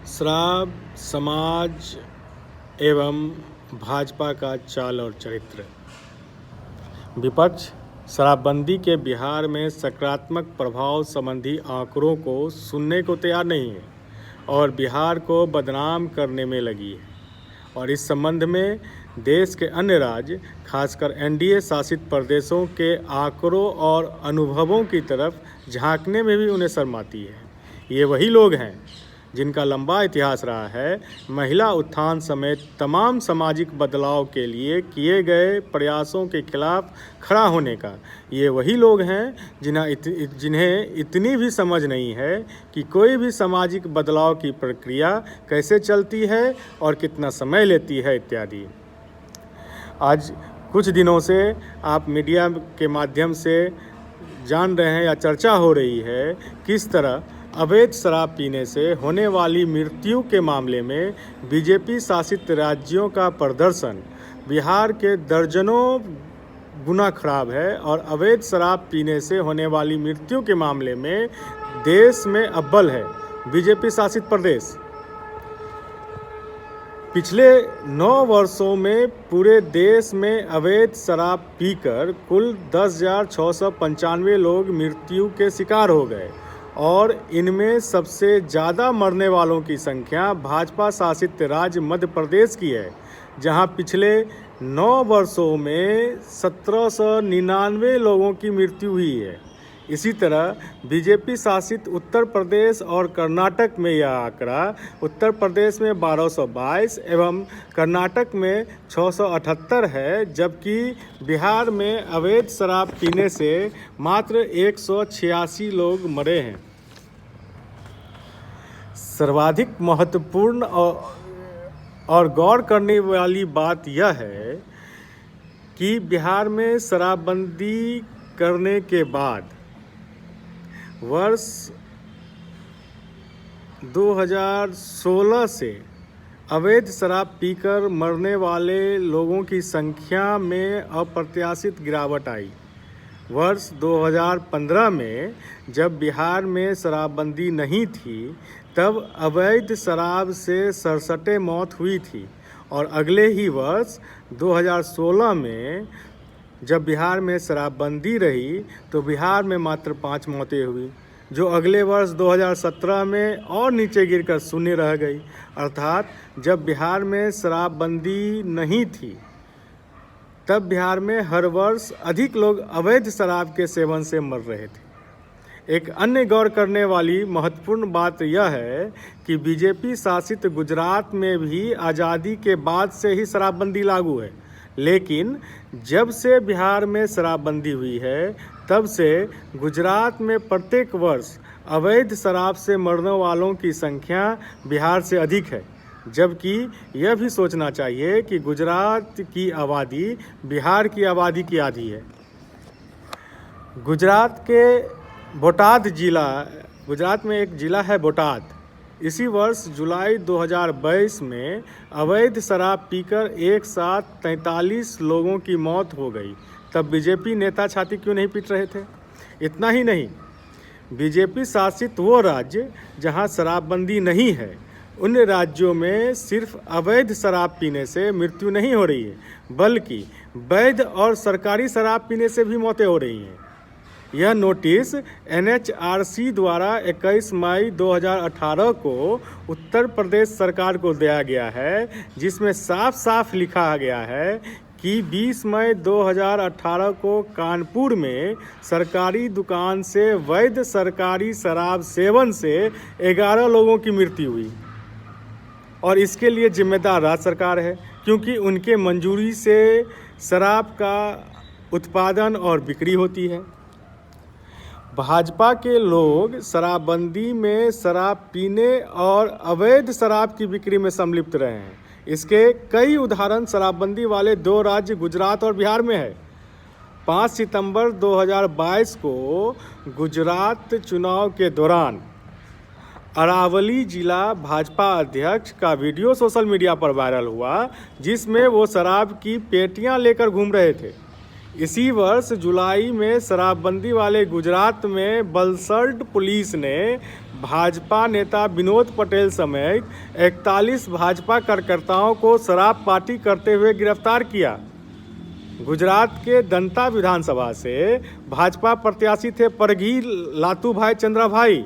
शराब समाज एवं भाजपा का चाल और चरित्र। विपक्ष शराबबंदी के बिहार में सकारात्मक प्रभाव संबंधी आंकड़ों को सुनने को तैयार नहीं है और बिहार को बदनाम करने में लगी है और इस संबंध में देश के अन्य राज्य खासकर एनडीए शासित प्रदेशों के आंकड़ों और अनुभवों की तरफ झांकने में भी उन्हें शर्म आती है। ये वही लोग हैं जिनका लंबा इतिहास रहा है महिला उत्थान समेत तमाम सामाजिक बदलाव के लिए किए गए प्रयासों के खिलाफ खड़ा होने का। ये वही लोग हैं जिन्हें इतनी भी समझ नहीं है कि कोई भी सामाजिक बदलाव की प्रक्रिया कैसे चलती है और कितना समय लेती है इत्यादि। आज कुछ दिनों से आप मीडिया के माध्यम से जान रहे हैं या चर्चा हो रही है किस तरह अवैध शराब पीने से होने वाली मृत्यु के मामले में बीजेपी शासित राज्यों का प्रदर्शन बिहार के दर्जनों गुना खराब है और अवैध शराब पीने से होने वाली मृत्यु के मामले में देश में अव्वल है बीजेपी शासित प्रदेश। पिछले 9 वर्षों में पूरे देश में अवैध शराब पीकर कुल 10,695 लोग मृत्यु के शिकार हो गए और इनमें सबसे ज़्यादा मरने वालों की संख्या भाजपा शासित राज्य मध्य प्रदेश की है, जहां पिछले 9 वर्षों में 1799 लोगों की मृत्यु हुई है। इसी तरह बीजेपी शासित उत्तर प्रदेश और कर्नाटक में यह आंकड़ा उत्तर प्रदेश में 1222 एवं कर्नाटक में 678 है, जबकि बिहार में अवैध शराब पीने से मात्र 186 लोग मरे हैं। सर्वाधिक महत्वपूर्ण और गौर करने वाली बात यह है कि बिहार में शराबबंदी करने के बाद वर्ष 2016 से अवैध शराब पीकर मरने वाले लोगों की संख्या में अप्रत्याशित गिरावट आई। वर्ष 2015 में जब बिहार में शराबबंदी नहीं थी तब अवैध शराब से 67 मौत हुई थी और अगले ही वर्ष 2016 में जब बिहार में शराबबंदी रही तो बिहार में मात्र 5 मौतें हुई, जो अगले वर्ष 2017 में और नीचे गिरकर शून्य रह गई। अर्थात जब बिहार में शराबबंदी नहीं थी तब बिहार में हर वर्ष अधिक लोग अवैध शराब के सेवन से मर रहे थे। एक अन्य गौर करने वाली महत्वपूर्ण बात यह है कि बीजेपी शासित गुजरात में भी आज़ादी के बाद से ही शराबबंदी लागू है, लेकिन जब से बिहार में शराबबंदी हुई है तब से गुजरात में प्रत्येक वर्ष अवैध शराब से मरने वालों की संख्या बिहार से अधिक है, जबकि यह भी सोचना चाहिए कि गुजरात की आबादी बिहार की आबादी की आधी है। गुजरात में एक जिला है बोटाद। इसी वर्ष जुलाई 2022 में अवैध शराब पीकर एक साथ 43 लोगों की मौत हो गई। तब बीजेपी नेता छाती क्यों नहीं पीट रहे थे? इतना ही नहीं, बीजेपी शासित वो राज्य जहां शराबबंदी नहीं है उन राज्यों में सिर्फ अवैध शराब पीने से मृत्यु नहीं हो रही है, बल्कि वैध और सरकारी शराब पीने से भी मौतें हो रही हैं। यह नोटिस एनएचआरसी द्वारा 21 मई 2018 को उत्तर प्रदेश सरकार को दिया गया है, जिसमें साफ साफ लिखा गया है कि 20 मई 2018 को कानपुर में सरकारी दुकान से वैध सरकारी शराब सेवन से 11 लोगों की मृत्यु हुई और इसके लिए जिम्मेदार राज्य सरकार है, क्योंकि उनके मंजूरी से शराब का उत्पादन और बिक्री होती है। भाजपा के लोग शराबबंदी में शराब पीने और अवैध शराब की बिक्री में सम्मिलित रहे हैं। इसके कई उदाहरण शराबबंदी वाले 2 राज्य गुजरात और बिहार में है। 5 सितंबर 2022 को गुजरात चुनाव के दौरान अरावली जिला भाजपा अध्यक्ष का वीडियो सोशल मीडिया पर वायरल हुआ, जिसमें वो शराब की पेटियां लेकर घूम रहे थे। इसी वर्ष जुलाई में शराबबंदी वाले गुजरात में बलसर्ड पुलिस ने भाजपा नेता विनोद पटेल समेत 41 भाजपा कार्यकर्ताओं को शराब पार्टी करते हुए गिरफ्तार किया। गुजरात के दंता विधानसभा से भाजपा प्रत्याशी थे परघी लातूभाई चंद्राभाई,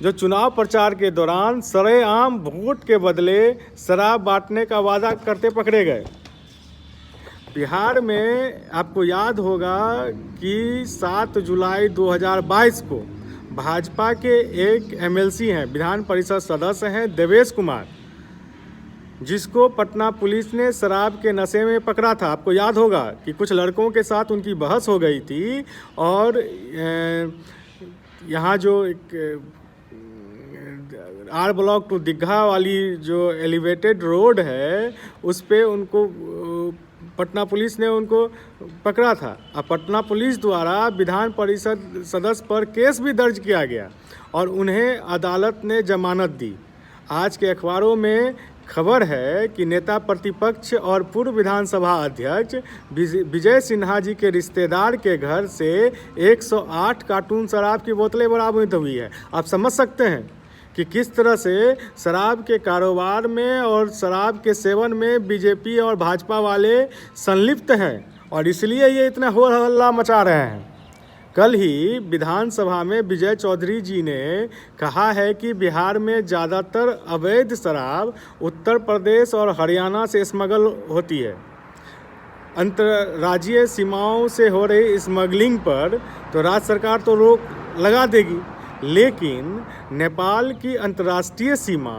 जो चुनाव प्रचार के दौरान सरेआम वोट के बदले शराब बांटने का वादा करते पकड़े गए। बिहार में आपको याद होगा कि 7 जुलाई 2022 को भाजपा के एक एमएलसी हैं, विधान परिषद सदस्य हैं देवेश कुमार, जिसको पटना पुलिस ने शराब के नशे में पकड़ा था। आपको याद होगा कि कुछ लड़कों के साथ उनकी बहस हो गई थी और यहाँ जो एक आर ब्लॉक टू दीघा वाली जो एलिवेटेड रोड है उस पे उनको पटना पुलिस ने उनको पकड़ा था। अब पटना पुलिस द्वारा विधान परिषद सदस्य पर केस भी दर्ज किया गया और उन्हें अदालत ने जमानत दी। आज के अखबारों में खबर है कि नेता प्रतिपक्ष और पूर्व विधानसभा अध्यक्ष विजय सिन्हा जी के रिश्तेदार के घर से 108 कार्टून शराब की बोतलें बरामद हुई है। आप समझ सकते हैं कि किस तरह से शराब के कारोबार में और शराब के सेवन में बीजेपी और भाजपा वाले संलिप्त हैं और इसलिए ये इतना हो हल्ला मचा रहे हैं। कल ही विधानसभा में विजय चौधरी जी ने कहा है कि बिहार में ज़्यादातर अवैध शराब उत्तर प्रदेश और हरियाणा से स्मगल होती है। अंतर्राज्यीय सीमाओं से हो रही स्मगलिंग पर तो राज्य सरकार तो रोक लगा देगी, लेकिन नेपाल की अंतर्राष्ट्रीय सीमा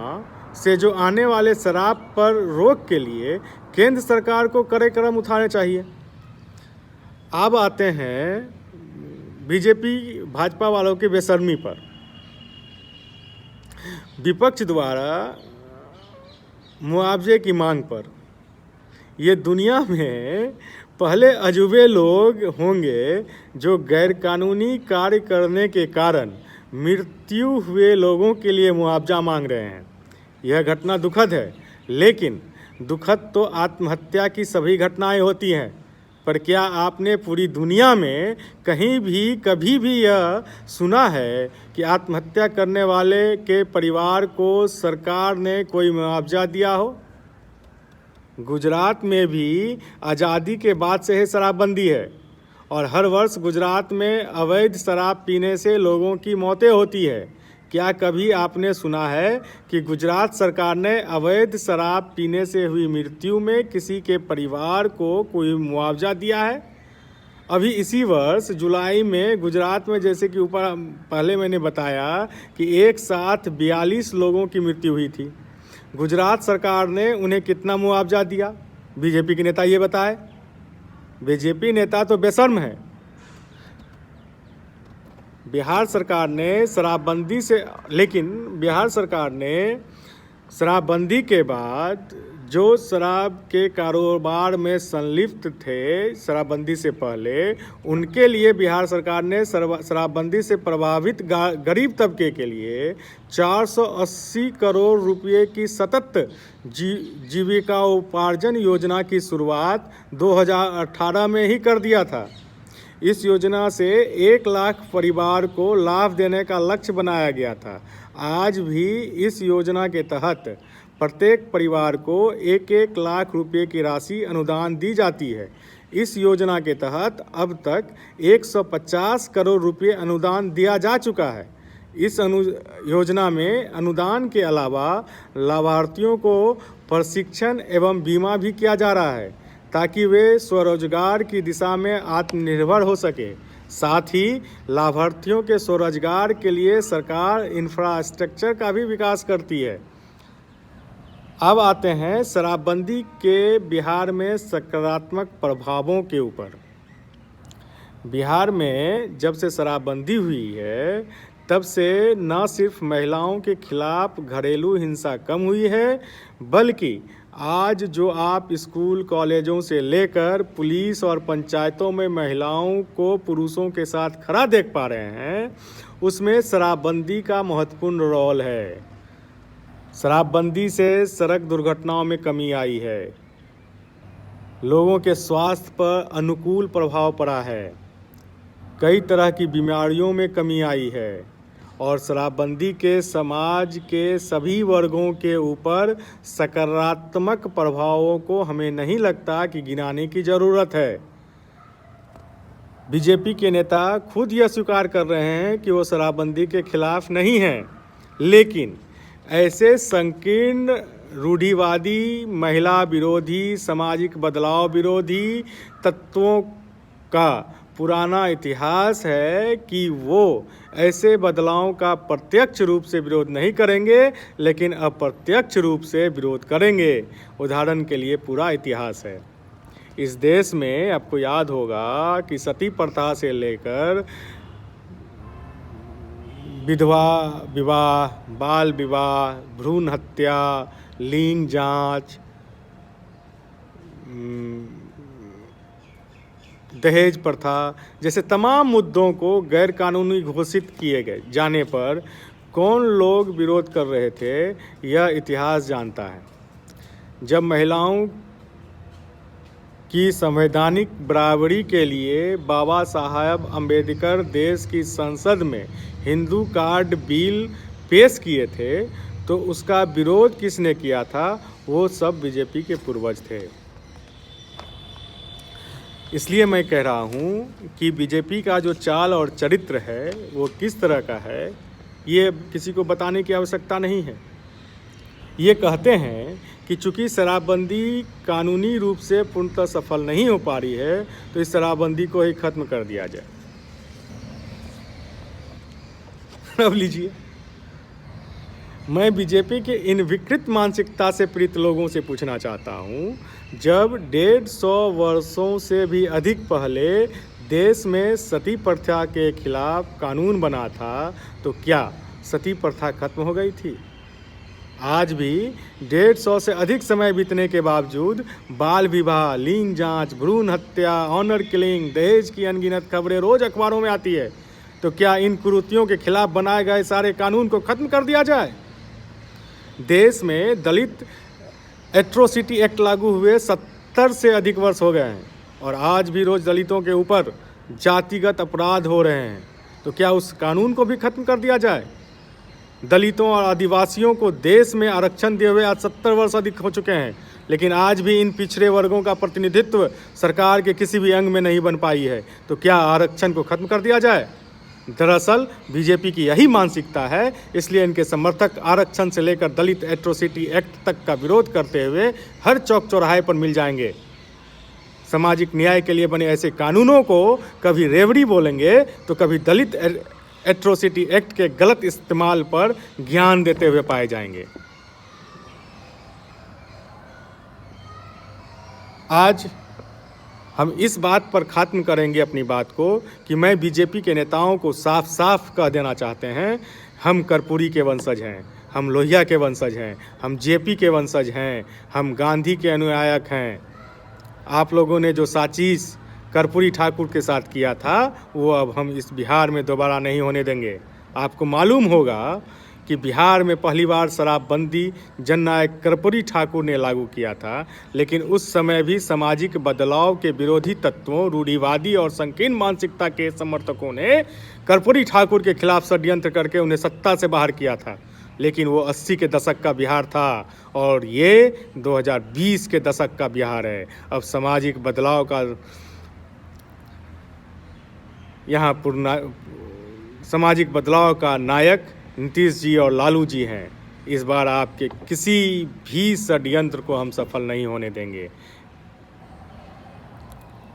से जो आने वाले शराब पर रोक के लिए केंद्र सरकार को कड़े कदम उठाने चाहिए। अब आते हैं बीजेपी भाजपा वालों की बेशर्मी पर। विपक्ष द्वारा मुआवजे की मांग पर ये दुनिया में पहले अजूबे लोग होंगे जो गैरकानूनी कार्य करने के कारण मृत्यु हुए लोगों के लिए मुआवजा मांग रहे हैं। यह घटना दुखद है, लेकिन दुखद तो आत्महत्या की सभी घटनाएं होती हैं। पर क्या आपने पूरी दुनिया में कहीं भी कभी भी यह सुना है कि आत्महत्या करने वाले के परिवार को सरकार ने कोई मुआवजा दिया हो? गुजरात में भी आज़ादी के बाद से ही शराबबंदी है और हर वर्ष गुजरात में अवैध शराब पीने से लोगों की मौतें होती है। क्या कभी आपने सुना है कि गुजरात सरकार ने अवैध शराब पीने से हुई मृत्यु में किसी के परिवार को कोई मुआवजा दिया है? अभी इसी वर्ष जुलाई में गुजरात में, जैसे कि ऊपर पहले मैंने बताया कि एक साथ 42 लोगों की मृत्यु हुई थी। गुजरात सरकार ने उन्हें कितना मुआवजा दिया? बीजेपी के नेता ये बताए। बीजेपी नेता तो बेशर्म है। बिहार सरकार ने शराबबंदी से, लेकिन बिहार सरकार ने शराबबंदी के बाद जो शराब के कारोबार में संलिप्त थे शराबबंदी से पहले, उनके लिए बिहार सरकार ने शराबबंदी से प्रभावित गरीब तबके के लिए 480 करोड़ रुपए की सतत जीविका उपार्जन योजना की शुरुआत 2018 में ही कर दिया था। इस योजना से 1 लाख परिवार को लाभ देने का लक्ष्य बनाया गया था। आज भी इस योजना के तहत प्रत्येक परिवार को 1-1 लाख रुपए की राशि अनुदान दी जाती है। इस योजना के तहत अब तक 150 करोड़ रुपए अनुदान दिया जा चुका है। इस योजना में अनुदान के अलावा लाभार्थियों को प्रशिक्षण एवं बीमा भी किया जा रहा है ताकि वे स्वरोजगार की दिशा में आत्मनिर्भर हो सके। साथ ही लाभार्थियों के स्वरोजगार के लिए सरकार इंफ्रास्ट्रक्चर का भी विकास करती है। अब आते हैं शराबबंदी के बिहार में सकारात्मक प्रभावों के ऊपर। बिहार में जब से शराबबंदी हुई है तब से न सिर्फ महिलाओं के खिलाफ घरेलू हिंसा कम हुई है, बल्कि आज जो आप स्कूल कॉलेजों से लेकर पुलिस और पंचायतों में महिलाओं को पुरुषों के साथ खड़ा देख पा रहे हैं, उसमें शराबबंदी का महत्वपूर्ण रोल है। शराबबंदी से सड़क दुर्घटनाओं में कमी आई है। लोगों के स्वास्थ्य पर अनुकूल प्रभाव पड़ा है, कई तरह की बीमारियों में कमी आई है और शराबबंदी के समाज के सभी वर्गों के ऊपर सकारात्मक प्रभावों को हमें नहीं लगता कि गिनाने की ज़रूरत है। बीजेपी के नेता खुद यह स्वीकार कर रहे हैं कि वो शराबबंदी के खिलाफ नहीं हैं, लेकिन ऐसे संकीर्ण रूढ़िवादी, महिला विरोधी, सामाजिक बदलाव विरोधी तत्वों का पुराना इतिहास है कि वो ऐसे बदलावों का प्रत्यक्ष रूप से विरोध नहीं करेंगे, लेकिन अप्रत्यक्ष रूप से विरोध करेंगे। उदाहरण के लिए पूरा इतिहास है। इस देश में आपको याद होगा कि सती प्रथा से लेकर विधवा विवाह, बाल विवाह, भ्रूण हत्या, लिंग जांच, दहेज प्रथा जैसे तमाम मुद्दों को गैर कानूनी घोषित किए गए जाने पर कौन लोग विरोध कर रहे थे, यह इतिहास जानता है। जब महिलाओं की संवैधानिक बराबरी के लिए बाबा साहब अम्बेडकर देश की संसद में हिंदू कार्ड बिल पेश किए थे, तो उसका विरोध किसने किया था? वो सब बीजेपी के पूर्वज थे। इसलिए मैं कह रहा हूँ कि बीजेपी का जो चाल और चरित्र है वो किस तरह का है, ये किसी को बताने की आवश्यकता नहीं है। ये कहते हैं कि चूंकि शराबबंदी कानूनी रूप से पूर्णतः सफल नहीं हो पा रही है, तो इस शराबबंदी को ही खत्म कर दिया जाए। अब लीजिए, मैं बीजेपी के इन विकृत मानसिकता से पीड़ित लोगों से पूछना चाहता हूँ, जब 150 वर्षों से भी अधिक पहले देश में सती प्रथा के खिलाफ कानून बना था, तो क्या सती प्रथा खत्म हो गई थी? आज भी 150 से अधिक समय बीतने के बावजूद बाल विवाह, लिंग जांच, भ्रूण हत्या, ऑनर किलिंग, दहेज की अनगिनत खबरें रोज अखबारों में आती है। तो क्या इन कुरीतियों के खिलाफ बनाए गए सारे कानून को खत्म कर दिया जाए? देश में दलित एट्रोसिटी एक्ट लागू हुए 70 से अधिक वर्ष हो गए हैं और आज भी रोज दलितों के ऊपर जातिगत अपराध हो रहे हैं। तो क्या उस कानून को भी खत्म कर दिया जाए? दलितों और आदिवासियों को देश में आरक्षण दिए हुए आज 70 वर्ष अधिक हो चुके हैं, लेकिन आज भी इन पिछड़े वर्गों का प्रतिनिधित्व सरकार के किसी भी अंग में नहीं बन पाई है। तो क्या आरक्षण को खत्म कर दिया जाए? दरअसल बीजेपी की यही मानसिकता है, इसलिए इनके समर्थक आरक्षण से लेकर दलित एट्रोसिटी एक्ट तक का विरोध करते हुए हर चौक चौराहे पर मिल जाएंगे। सामाजिक न्याय के लिए बने ऐसे कानूनों को कभी रेवड़ी बोलेंगे, तो कभी दलित एट्रोसिटी एक्ट के गलत इस्तेमाल पर ज्ञान देते हुए पाए जाएंगे। आज हम इस बात पर खत्म करेंगे अपनी बात को कि मैं बीजेपी के नेताओं को साफ साफ कह देना चाहते हैं, हम कर्पूरी के वंशज हैं, हम लोहिया के वंशज हैं, हम जेपी के वंशज हैं, हम गांधी के अनुयायक हैं। आप लोगों ने जो साजिश कर्पूरी ठाकुर के साथ किया था, वो अब हम इस बिहार में दोबारा नहीं होने देंगे। आपको मालूम होगा कि बिहार में पहली बार शराबबंदी जननायक कर्पूरी ठाकुर ने लागू किया था, लेकिन उस समय भी सामाजिक बदलाव के विरोधी तत्वों, रूढ़िवादी और संकीर्ण मानसिकता के समर्थकों ने कर्पूरी ठाकुर के खिलाफ षड्यंत्र करके उन्हें सत्ता से बाहर किया था। लेकिन वो 80 के दशक का बिहार था और ये 2020 के दशक का बिहार है। अब सामाजिक बदलाव का यहाँ सामाजिक बदलाव का नायक नीतीश जी और लालू जी हैं। इस बार आपके किसी भी षड्यंत्र को हम सफल नहीं होने देंगे।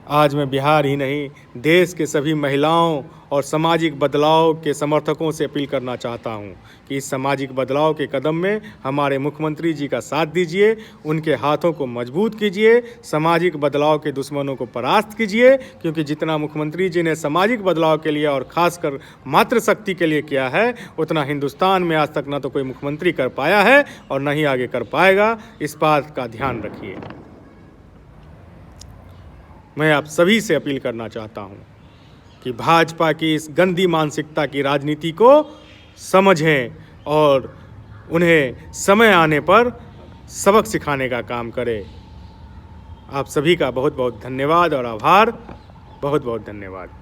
आज मैं बिहार ही नहीं, देश के सभी महिलाओं और सामाजिक बदलाव के समर्थकों से अपील करना चाहता हूं कि इस सामाजिक बदलाव के कदम में हमारे मुख्यमंत्री जी का साथ दीजिए, उनके हाथों को मजबूत कीजिए, सामाजिक बदलाव के दुश्मनों को परास्त कीजिए, क्योंकि जितना मुख्यमंत्री जी ने सामाजिक बदलाव के लिए और खासकर मातृशक्ति के लिए किया है, उतना हिंदुस्तान में आज तक न तो कोई मुख्यमंत्री कर पाया है और न ही आगे कर पाएगा। इस बात का ध्यान रखिए। मैं आप सभी से अपील करना चाहता हूं कि भाजपा की इस गंदी मानसिकता की राजनीति को समझें और उन्हें समय आने पर सबक सिखाने का काम करें। आप सभी का बहुत बहुत धन्यवाद और आभार। बहुत बहुत धन्यवाद।